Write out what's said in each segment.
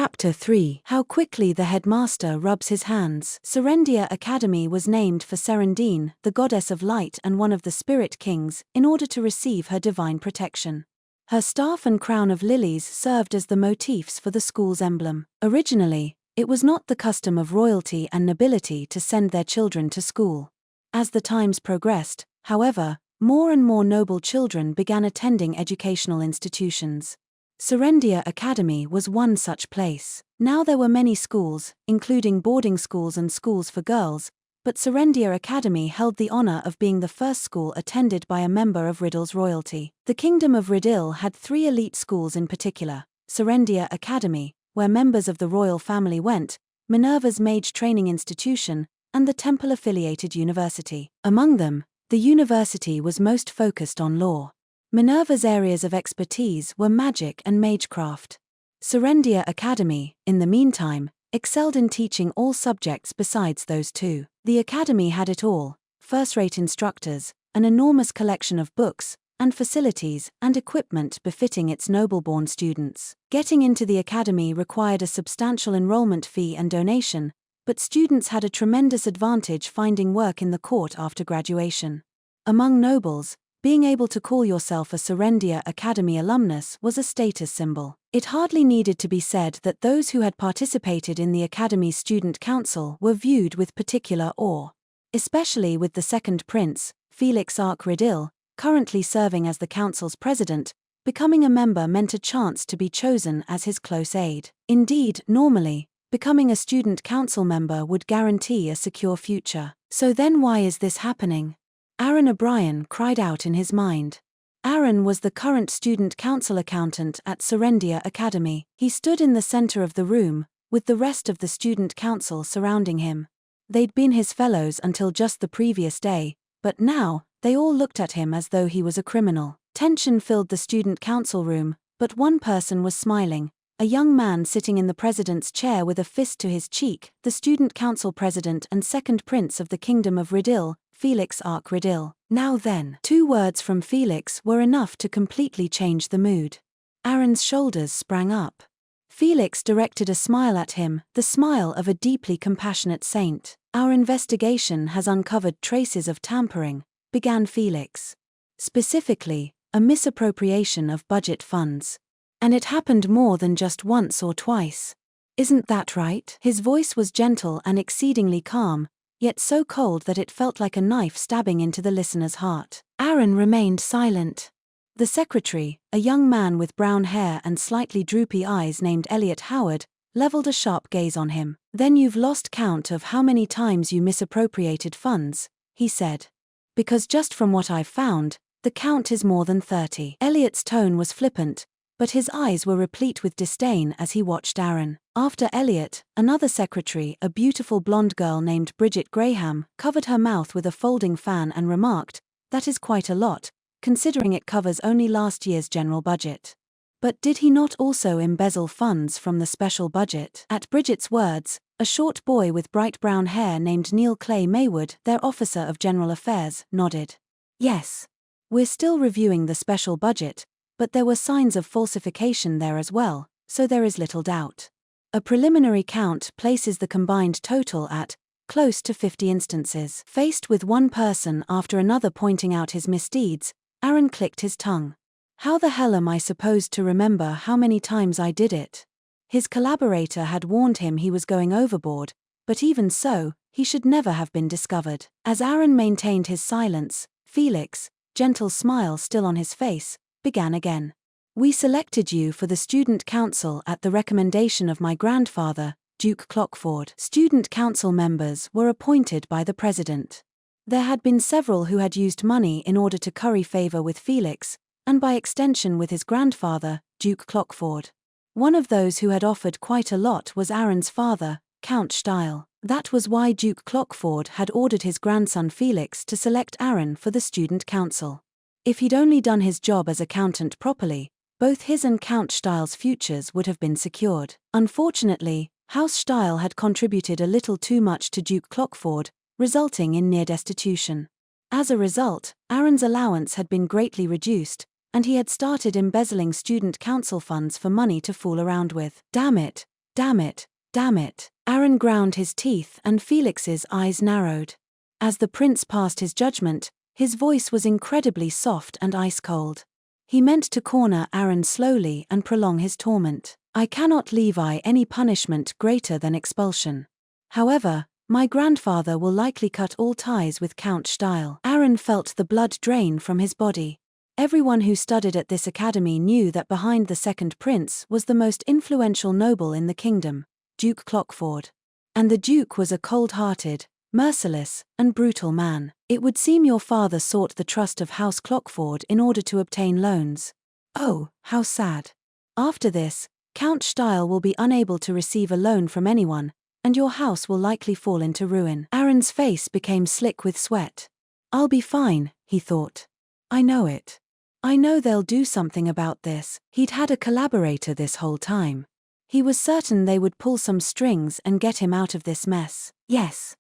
Chapter 3. How quickly the headmaster rubs his hands. Serendia Academy was named for Serendine, the goddess of light and one of the spirit kings, in order to receive her divine protection. Her staff and crown of lilies served as the motifs for the school's emblem. Originally, it was not the custom of royalty and nobility to send their children to school. As the times progressed, however, more and more noble children began attending educational institutions. Serendia Academy was one such place. Now there were many schools, including boarding schools and schools for girls, but Serendia Academy held the honor of being the first school attended by a member of Riddle's royalty. The Kingdom of Riddle had 3 elite schools in particular: Serendia Academy, where members of the royal family went, Minerva's Mage Training Institution, and the temple-affiliated university. Among them, the university was most focused on law. Minerva's areas of expertise were magic and magecraft. Serendia Academy, in the meantime, excelled in teaching all subjects besides those 2. The academy had it all: first-rate instructors, an enormous collection of books, and facilities and equipment befitting its noble-born students. Getting into the academy required a substantial enrollment fee and donation, but students had a tremendous advantage finding work in the court after graduation. Among nobles, being able to call yourself a Serendia Academy alumnus was a status symbol. It hardly needed to be said that those who had participated in the Academy's student council were viewed with particular awe. Especially with the second prince, Felix Riddle, currently serving as the council's president. Becoming a member meant a chance to be chosen as his close aide. Indeed, normally, becoming a student council member would guarantee a secure future. So then why is this happening? Aaron O'Brien cried out in his mind. Aaron was the current student council accountant at Serendia Academy. He stood in the center of the room, with the rest of the student council surrounding him. They'd been his fellows until just the previous day, but now, they all looked at him as though he was a criminal. Tension filled the student council room, but one person was smiling, a young man sitting in the president's chair with a fist to his cheek, the student council president and second prince of the Kingdom of Riddle, Felix Riddle. Now then, 2 words from Felix were enough to completely change the mood. Aaron's shoulders sprang up. Felix directed a smile at him, the smile of a deeply compassionate saint. "Our investigation has uncovered traces of tampering," began Felix. "Specifically, a misappropriation of budget funds. And it happened more than just once or twice. Isn't that right?" His voice was gentle and exceedingly calm, yet so cold that it felt like a knife stabbing into the listener's heart. Aaron remained silent. The secretary, a young man with brown hair and slightly droopy eyes named Elliot Howard, leveled a sharp gaze on him. "Then you've lost count of how many times you misappropriated funds," he said. "Because just from what I've found, the count is more than 30. Elliot's tone was flippant, but his eyes were replete with disdain as he watched Aaron. After Elliot, another secretary, a beautiful blonde girl named Bridget Graham, covered her mouth with a folding fan and remarked, "That is quite a lot, considering it covers only last year's general budget." But did he not also embezzle funds from the special budget? At Bridget's words, a short boy with bright brown hair named Neil Clay Maywood, their officer of general affairs, nodded. "Yes. We're still reviewing the special budget, but there were signs of falsification there as well, so there is little doubt. A preliminary count places the combined total at close to 50 instances." Faced with one person after another pointing out his misdeeds, Aaron clicked his tongue. "How the hell am I supposed to remember how many times I did it?" His collaborator had warned him he was going overboard, but even so, he should never have been discovered. As Aaron maintained his silence, Felix, gentle smile still on his face, began again. "We selected you for the student council at the recommendation of my grandfather, Duke Clockford." Student council members were appointed by the president. There had been several who had used money in order to curry favor with Felix, and by extension with his grandfather, Duke Clockford. One of those who had offered quite a lot was Aaron's father, Count Steil. That was why Duke Clockford had ordered his grandson Felix to select Aaron for the student council. If he'd only done his job as accountant properly, both his and Count Steil's futures would have been secured. Unfortunately, House Steil had contributed a little too much to Duke Clockford, resulting in near destitution. As a result, Aaron's allowance had been greatly reduced, and he had started embezzling student council funds for money to fool around with. Damn it, Damn it, damn it. Aaron ground his teeth and Felix's eyes narrowed. As the prince passed his judgment, his voice was incredibly soft and ice-cold. He meant to corner Aaron slowly and prolong his torment. I cannot levy any punishment greater than expulsion. However, my grandfather will likely cut all ties with Count Style. Aaron felt the blood drain from his body. Everyone who studied at this academy knew that behind the second prince was the most influential noble in the kingdom, Duke Clockford. And the Duke was a cold-hearted, merciless, and brutal man. It would seem your father sought the trust of House Clockford in order to obtain loans. Oh, how sad. After this, Count Style will be unable to receive a loan from anyone, and your house will likely fall into ruin. Aaron's face became slick with sweat. I'll be fine, he thought. I know it. I know they'll do something about this. He'd had a collaborator this whole time. He was certain they would pull some strings and get him out of this mess. Yes.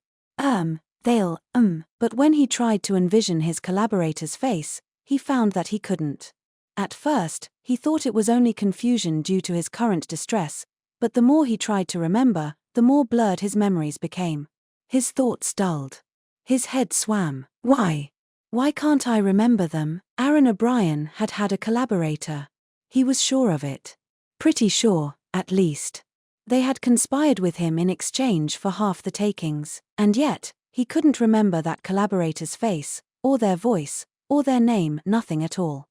They'll. But when he tried to envision his collaborator's face, he found that he couldn't. At first, he thought it was only confusion due to his current distress, but the more he tried to remember, the more blurred his memories became. His thoughts dulled. His head swam. Why? Why can't I remember them? Aaron O'Brien had had a collaborator. He was sure of it. Pretty sure, at least. They had conspired with him in exchange for half the takings, and yet, he couldn't remember that collaborator's face, or their voice, or their name, nothing at all.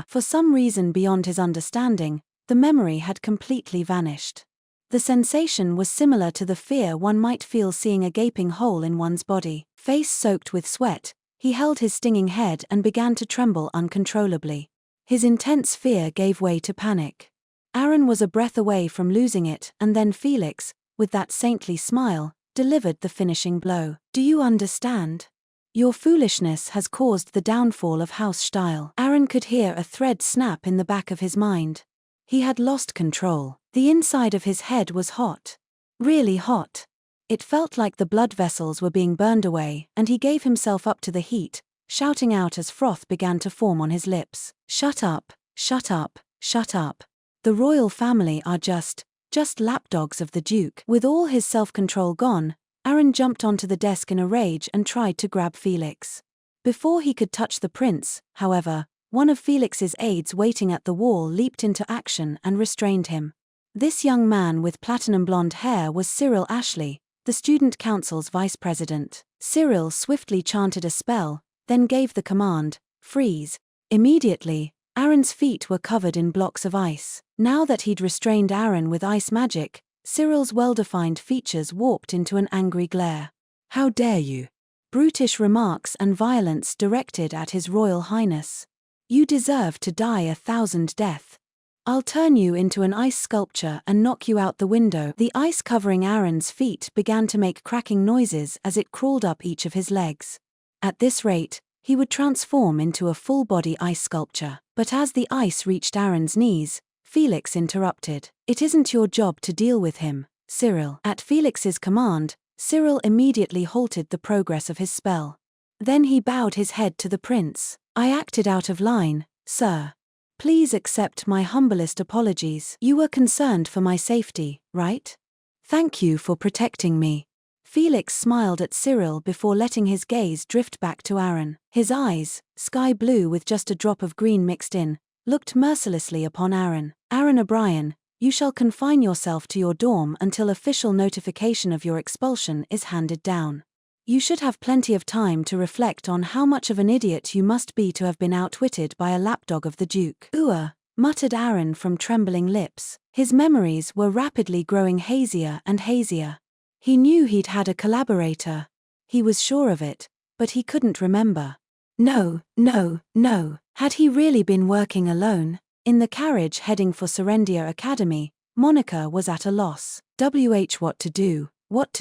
For some reason beyond his understanding, the memory had completely vanished. The sensation was similar to the fear one might feel seeing a gaping hole in one's body. Face soaked with sweat, he held his stinging head and began to tremble uncontrollably. His intense fear gave way to panic. Aaron was a breath away from losing it, and then Felix, with that saintly smile, delivered the finishing blow. Do you understand? Your foolishness has caused the downfall of House Style. Aaron could hear a thread snap in the back of his mind. He had lost control. The inside of his head was hot. Really hot. It felt like the blood vessels were being burned away, and he gave himself up to the heat, shouting out as froth began to form on his lips. Shut up, shut up, shut up. The royal family are just lapdogs of the Duke. With all his self-control gone, Aaron jumped onto the desk in a rage and tried to grab Felix. Before he could touch the prince, however, one of Felix's aides waiting at the wall leaped into action and restrained him. This young man with platinum blonde hair was Cyril Ashley, the student council's vice president. Cyril swiftly chanted a spell, then gave the command, freeze. Immediately, Aaron's feet were covered in blocks of ice. Now that he'd restrained Aaron with ice magic, Cyril's well-defined features warped into an angry glare. How dare you? Brutish remarks and violence directed at His Royal Highness. You deserve to die 1,000 deaths. I'll turn you into an ice sculpture and knock you out the window. The ice covering Aaron's feet began to make cracking noises as it crawled up each of his legs. At this rate, he would transform into a full-body ice sculpture. But as the ice reached Aaron's knees, Felix interrupted. It isn't your job to deal with him, Cyril. At Felix's command, Cyril immediately halted the progress of his spell. Then he bowed his head to the prince. I acted out of line, sir. Please accept my humblest apologies. You were concerned for my safety, right? Thank you for protecting me. Felix smiled at Cyril before letting his gaze drift back to Aaron. His eyes, sky blue with just a drop of green mixed in, looked mercilessly upon Aaron. Aaron O'Brien, you shall confine yourself to your dorm until official notification of your expulsion is handed down. You should have plenty of time to reflect on how much of an idiot you must be to have been outwitted by a lapdog of the Duke. Muttered Aaron from trembling lips. His memories were rapidly growing hazier and hazier. He knew he'd had a collaborator. He was sure of it, but he couldn't remember. No. Had he really been working alone? In the carriage heading for Serendia Academy, Monica was at a loss. What to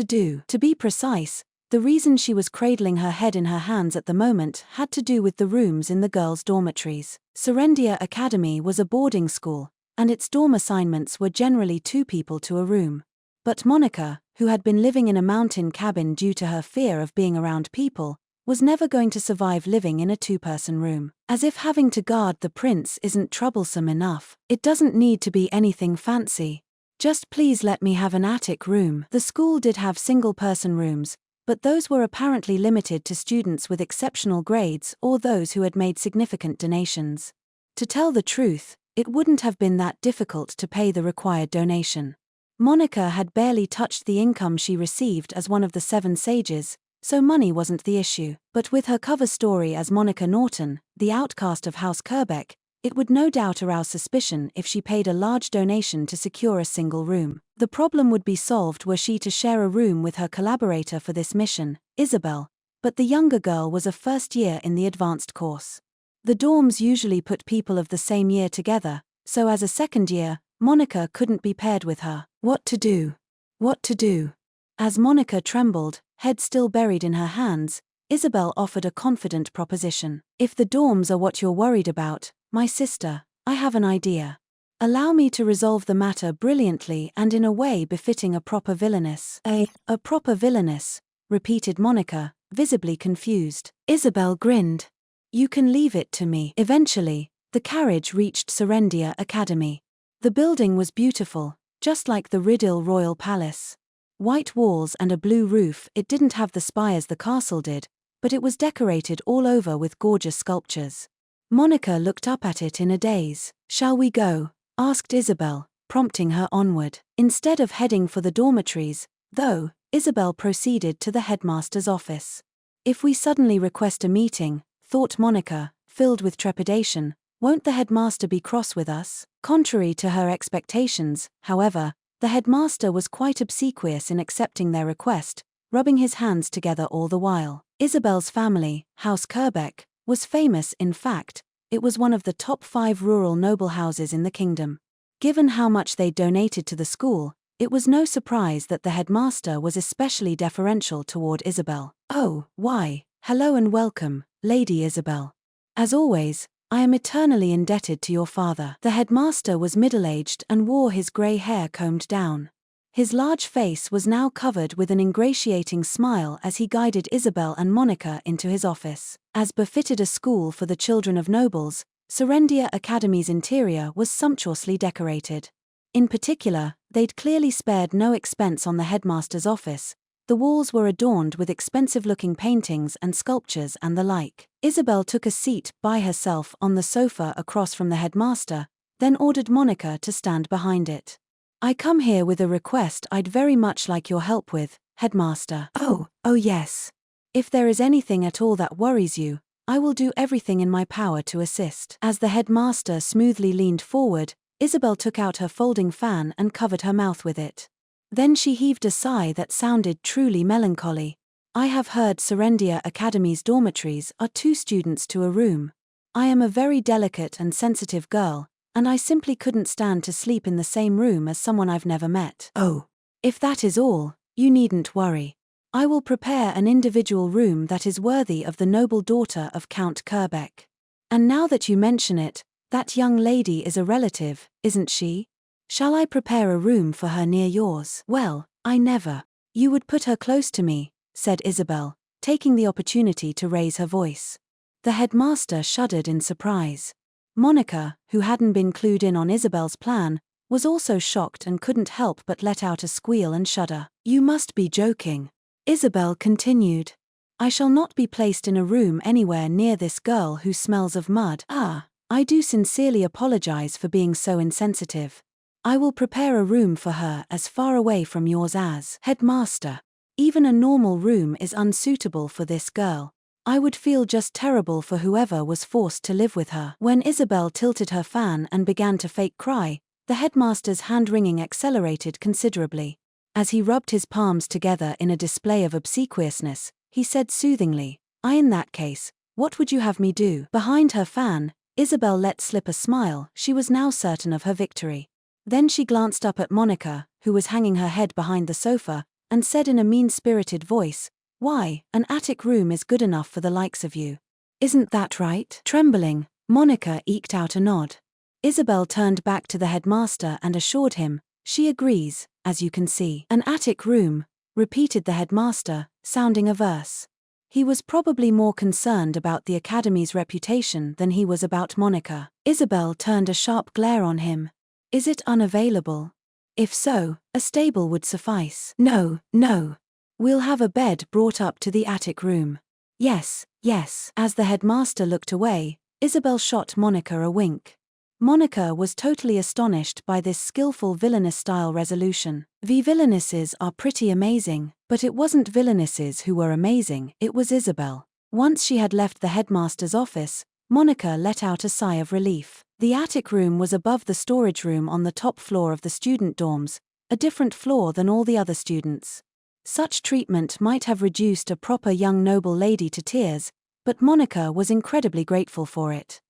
do. To be precise, the reason she was cradling her head in her hands at the moment had to do with the rooms in the girls' dormitories. Serendia Academy was a boarding school, and its dorm assignments were generally 2 people to a room. But Monica, who had been living in a mountain cabin due to her fear of being around people, was never going to survive living in a 2-person room. As if having to guard the prince isn't troublesome enough, it doesn't need to be anything fancy. Just please let me have an attic room. The school did have single-person rooms, but those were apparently limited to students with exceptional grades or those who had made significant donations. To tell the truth, it wouldn't have been that difficult to pay the required donation. Monica had barely touched the income she received as one of the 7 sages, so money wasn't the issue. But with her cover story as Monica Norton, the outcast of House Kerbeck, it would no doubt arouse suspicion if she paid a large donation to secure a single room. The problem would be solved were she to share a room with her collaborator for this mission, Isabel, but the younger girl was a first year in the advanced course. The dorms usually put people of the same year together, so as a second year, Monica couldn't be paired with her. What to do? What to do? As Monica trembled, head still buried in her hands, Isabel offered a confident proposition. If the dorms are what you're worried about, my sister, I have an idea. Allow me to resolve the matter brilliantly and in a way befitting a proper villainess. A proper villainess, repeated Monica, visibly confused. Isabel grinned. You can leave it to me. Eventually, the carriage reached Serendia Academy. The building was beautiful, just like the Riddle Royal Palace. White walls and a blue roof. It didn't have the spires the castle did, but it was decorated all over with gorgeous sculptures. Monica looked up at it in a daze. Shall we go? Asked Isabel, prompting her onward. Instead of heading for the dormitories, though, Isabel proceeded to the headmaster's office. If we suddenly request a meeting, thought Monica, filled with trepidation, won't the headmaster be cross with us? Contrary to her expectations, however, the headmaster was quite obsequious in accepting their request, rubbing his hands together all the while. Isabel's family, House Kerbeck, was famous. In fact, it was one of the top 5 rural noble houses in the kingdom. Given how much they donated to the school, it was no surprise that the headmaster was especially deferential toward Isabel. Oh, why, hello and welcome, Lady Isabel. As always, I am eternally indebted to your father. The headmaster was middle-aged and wore his grey hair combed down. His large face was now covered with an ingratiating smile as he guided Isabel and Monica into his office. As befitted a school for the children of nobles, Serendia Academy's interior was sumptuously decorated. In particular, they'd clearly spared no expense on the headmaster's office. The walls were adorned with expensive-looking paintings and sculptures and the like. Isabel took a seat by herself on the sofa across from the headmaster, then ordered Monica to stand behind it. I come here with a request I'd very much like your help with, headmaster. Oh yes. If there is anything at all that worries you, I will do everything in my power to assist. As the headmaster smoothly leaned forward, Isabel took out her folding fan and covered her mouth with it. Then she heaved a sigh that sounded truly melancholy. I have heard Serendia Academy's dormitories are 2 students to a room. I am a very delicate and sensitive girl, and I simply couldn't stand to sleep in the same room as someone I've never met. Oh. If that is all, you needn't worry. I will prepare an individual room that is worthy of the noble daughter of Count Kerbeck. And now that you mention it, that young lady is a relative, isn't she? Shall I prepare a room for her near yours? Well, I never. You would put her close to me, said Isabel, taking the opportunity to raise her voice. The headmaster shuddered in surprise. Monica, who hadn't been clued in on Isabel's plan, was also shocked and couldn't help but let out a squeal and shudder. You must be joking. Isabel continued. I shall not be placed in a room anywhere near this girl who smells of mud. I do sincerely apologize for being so insensitive. I will prepare a room for her as far away from yours as. Headmaster. Even a normal room is unsuitable for this girl. I would feel just terrible for whoever was forced to live with her. When Isabel tilted her fan and began to fake cry, the headmaster's hand-wringing accelerated considerably. As he rubbed his palms together in a display of obsequiousness, he said soothingly, in that case, what would you have me do? Behind her fan, Isabel let slip a smile. She was now certain of her victory. Then she glanced up at Monica, who was hanging her head behind the sofa, and said in a mean-spirited voice, Why, an attic room is good enough for the likes of you. Isn't that right? Trembling, Monica eked out a nod. Isabel turned back to the headmaster and assured him, she agrees, as you can see. An attic room, repeated the headmaster, sounding averse. He was probably more concerned about the academy's reputation than he was about Monica. Isabel turned a sharp glare on him. Is it unavailable? If so, a stable would suffice. No, no. We'll have a bed brought up to the attic room. Yes, yes. As the headmaster looked away, Isabel shot Monica a wink. Monica was totally astonished by this skillful villainous-style resolution. The villainesses are pretty amazing, but it wasn't villainesses who were amazing, it was Isabel. Once she had left the headmaster's office, Monica let out a sigh of relief. The attic room was above the storage room on the top floor of the student dorms, a different floor than all the other students. Such treatment might have reduced a proper young noble lady to tears, but Monica was incredibly grateful for it.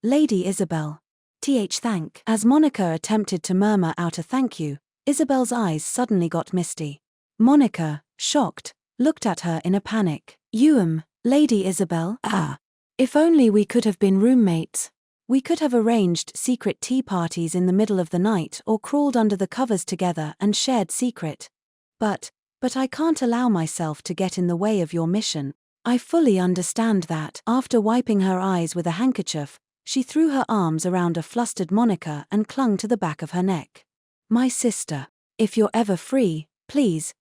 Lady Isabel. Thank. As Monica attempted to murmur out a thank you, Isabel's eyes suddenly got misty. Monica, shocked, looked at her in a panic. Lady Isabel? If only we could have been roommates. We could have arranged secret tea parties in the middle of the night or crawled under the covers together and shared secret. But I can't allow myself to get in the way of your mission. I fully understand that. After wiping her eyes with a handkerchief, she threw her arms around a flustered Monica and clung to the back of her neck. My sister, if you're ever free, please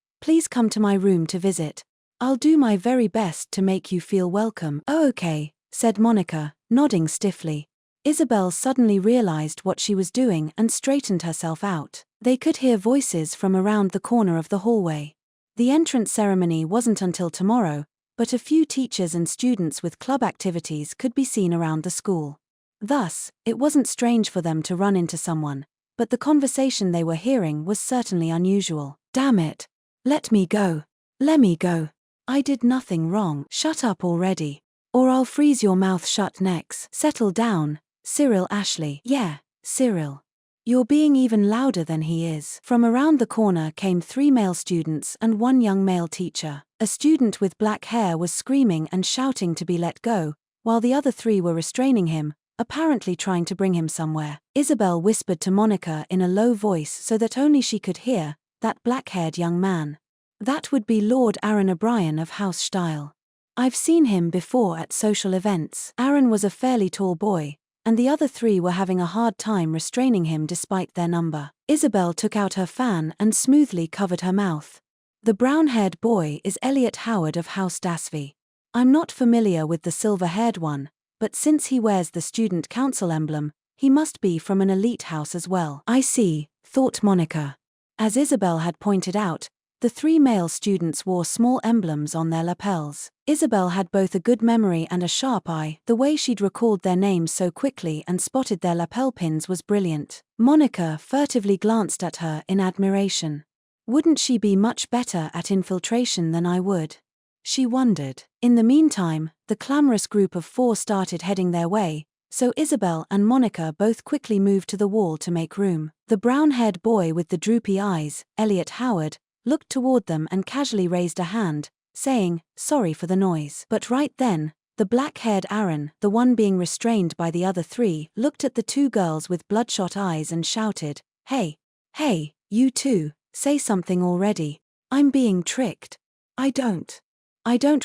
come to my room to visit. I'll do my very best to make you feel welcome. Oh, okay, said Monica, nodding stiffly. Isabel suddenly realized what she was doing and straightened herself out. They could hear voices from around the corner of the hallway. The entrance ceremony wasn't until tomorrow, but a few teachers and students with club activities could be seen around the school. Thus, it wasn't strange for them to run into someone, but the conversation they were hearing was certainly unusual. Damn it! Let me go. Let me go. I did nothing wrong. Shut up already. Or I'll freeze your mouth shut next. Settle down, Cyril Ashley. Yeah, Cyril. You're being even louder than he is. From around the corner came 3 male students and 1 young male teacher. A student with black hair was screaming and shouting to be let go, while the other 3 were restraining him, apparently trying to bring him somewhere. Isabel whispered to Monica in a low voice so that only she could hear, that black-haired young man. That would be Lord Aaron O'Brien of House Style. I've seen him before at social events. Aaron was a fairly tall boy, and the other 3 were having a hard time restraining him despite their number. Isabel took out her fan and smoothly covered her mouth. The brown-haired boy is Elliot Howard of House Dasby. I'm not familiar with the silver-haired one, but since he wears the student council emblem, he must be from an elite house as well. I see, thought Monica. As Isabel had pointed out, the 3 male students wore small emblems on their lapels. Isabel had both a good memory and a sharp eye. The way she'd recalled their names so quickly and spotted their lapel pins was brilliant. Monica furtively glanced at her in admiration. Wouldn't she be much better at infiltration than I would? She wondered. In the meantime, the clamorous group of 4 started heading their way, so Isabel and Monica both quickly moved to the wall to make room. The brown-haired boy with the droopy eyes, Elliot Howard, looked toward them and casually raised a hand, saying, "Sorry for the noise." But right then, the black-haired Aaron, the one being restrained by the other 3, looked at the 2 girls with bloodshot eyes and shouted, Hey, you 2, say something already. I'm being tricked. I don't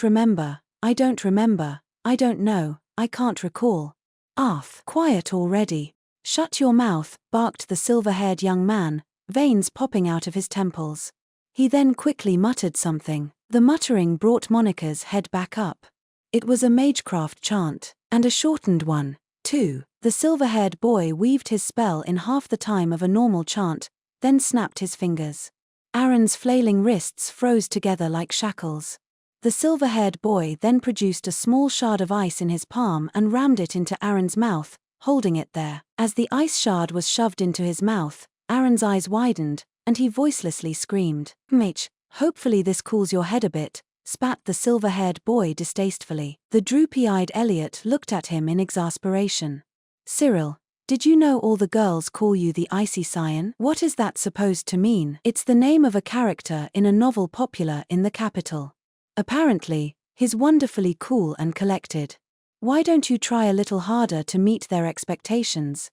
remember, I don't know, I can't recall. Arth, quiet already. Shut your mouth, barked the silver-haired young man, veins popping out of his temples. He then quickly muttered something. The muttering brought Monica's head back up. It was a magecraft chant, and a shortened one, too. The silver-haired boy weaved his spell in half the time of a normal chant, then snapped his fingers. Aaron's flailing wrists froze together like shackles. The silver-haired boy then produced a small shard of ice in his palm and rammed it into Aaron's mouth, holding it there. As the ice shard was shoved into his mouth, Aaron's eyes widened, and he voicelessly screamed, Mage, hopefully this cools your head a bit, spat the silver-haired boy distastefully. The droopy-eyed Elliot looked at him in exasperation. Cyril, did you know all the girls call you the Icy Scion? What is that supposed to mean? It's the name of a character in a novel popular in the capital. Apparently, he's wonderfully cool and collected. Why don't you try a little harder to meet their expectations?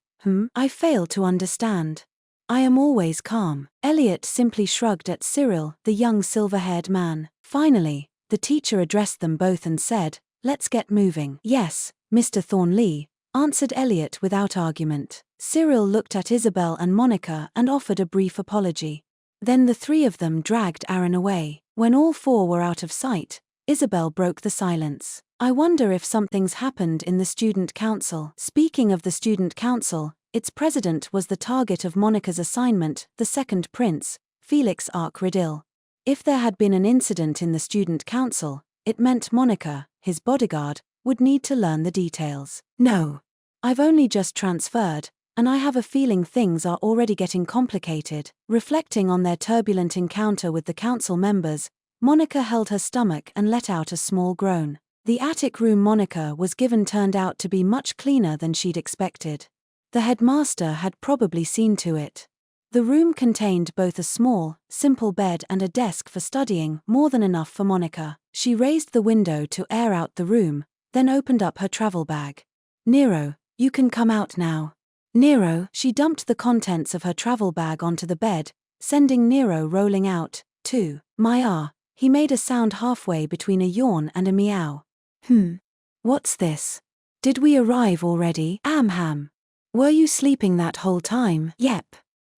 I fail to understand. I am always calm. Elliot simply shrugged at Cyril, the young silver-haired man. Finally, the teacher addressed them both and said, Let's get moving. Yes, Mr. Thornley, answered Elliot without argument. Cyril looked at Isabel and Monica and offered a brief apology. Then the three of them dragged Aaron away. When all four were out of sight, Isabel broke the silence. I wonder if something's happened in the student council. Speaking of the student council, its president was the target of Monica's assignment, the second prince, Felix Arc-Riddil. If there had been an incident in the student council, it meant Monica, his bodyguard, would need to learn the details. No. I've only just transferred, and I have a feeling things are already getting complicated. Reflecting on their turbulent encounter with the council members, Monica held her stomach and let out a small groan. The attic room Monica was given turned out to be much cleaner than she'd expected. The headmaster had probably seen to it. The room contained both a small, simple bed and a desk for studying, more than enough for Monica. She raised the window to air out the room, then opened up her travel bag. Nero, you can come out now. Nero, she dumped the contents of her travel bag onto the bed, sending Nero rolling out, too. He made a sound halfway between a yawn and a meow. What's this? Did we arrive already? Amham. Were you sleeping that whole time? Yep.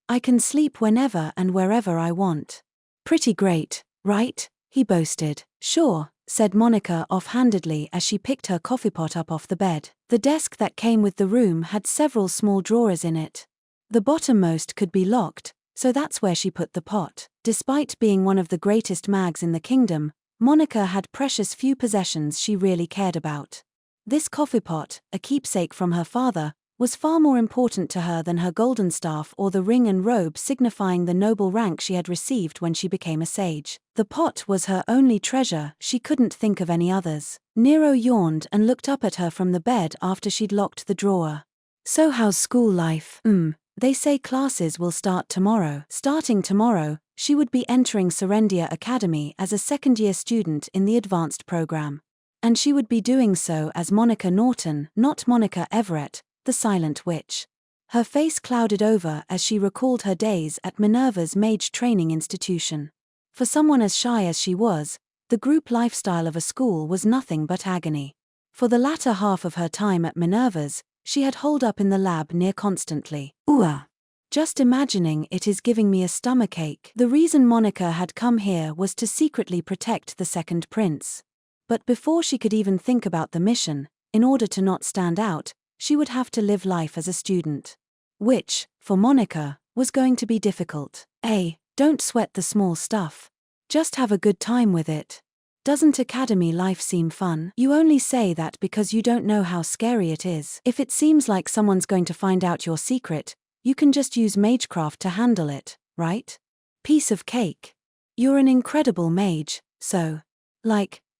I can sleep whenever and wherever I want. Pretty great, right? He boasted. Sure, said Monica offhandedly as she picked her coffee pot up off the bed. The desk that came with the room had several small drawers in it. The bottommost could be locked, so that's where she put the pot. Despite being one of the greatest mags in the kingdom, Monica had precious few possessions she really cared about. This coffee pot, a keepsake from her father, was far more important to her than her golden staff or the ring and robe signifying the noble rank she had received when she became a sage. The pot was her only treasure, she couldn't think of any others. Nero yawned and looked up at her from the bed after she'd locked the drawer. So how's school life? They say classes will start tomorrow. Starting tomorrow, she would be entering Serendia Academy as a second-year student in the advanced program. And she would be doing so as Monica Norton, not Monica Everett, the silent witch. Her face clouded over as she recalled her days at Minerva's mage training institution. For someone as shy as she was, the group lifestyle of a school was nothing but agony. For the latter half of her time at Minerva's, she had holed up in the lab near constantly. Just imagining it is giving me a stomachache. The reason Monica had come here was to secretly protect the second prince. But before she could even think about the mission, in order to not stand out, she would have to live life as a student. Which, for Monica, was going to be difficult. Don't sweat the small stuff. Just have a good time with it. Doesn't academy life seem fun? You only say that because you don't know how scary it is. If it seems like someone's going to find out your secret, you can just use magecraft to handle it, right? Piece of cake. You're an incredible mage, so,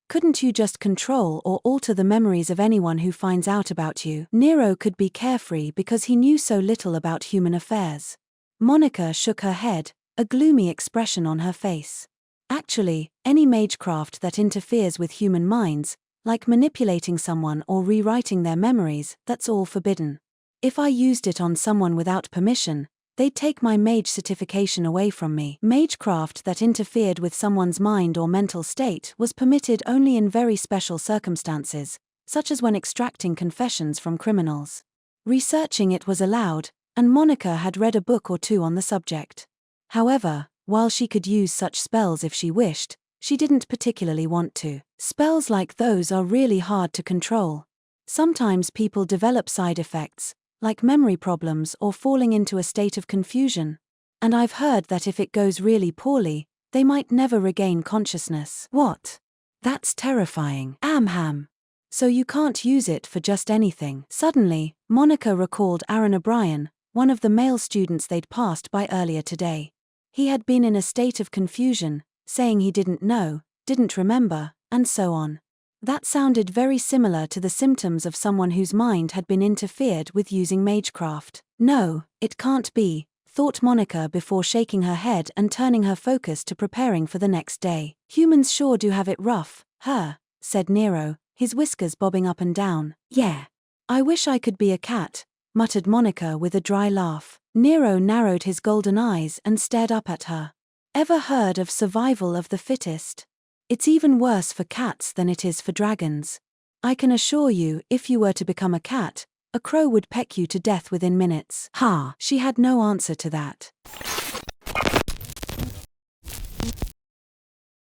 couldn't you just control or alter the memories of anyone who finds out about you? Nero could be carefree because he knew so little about human affairs. Monica shook her head, a gloomy expression on her face. Actually, any magecraft that interferes with human minds, like manipulating someone or rewriting their memories, that's all forbidden. If I used it on someone without permission, they'd take my mage certification away from me. Magecraft that interfered with someone's mind or mental state was permitted only in very special circumstances, such as when extracting confessions from criminals. Researching it was allowed, and Monica had read a book or two on the subject. However, while she could use such spells if she wished, she didn't particularly want to. Spells like those are really hard to control. Sometimes people develop side effects, like memory problems or falling into a state of confusion. And I've heard that if it goes really poorly, they might never regain consciousness. What? That's terrifying. Amham. So you can't use it for just anything. Suddenly, Monica recalled Aaron O'Brien, one of the male students they'd passed by earlier today. He had been in a state of confusion, saying he didn't know, didn't remember, and so on. That sounded very similar to the symptoms of someone whose mind had been interfered with using magecraft. No, it can't be, thought Monica before shaking her head and turning her focus to preparing for the next day. Humans sure do have it rough, said Nero, his whiskers bobbing up and down. Yeah. I wish I could be a cat, muttered Monica with a dry laugh. Nero narrowed his golden eyes and stared up at her. Ever heard of survival of the fittest? It's even worse for cats than it is for dragons. I can assure you, if you were to become a cat, A crow would peck you to death within minutes. Ha! She had no answer to that.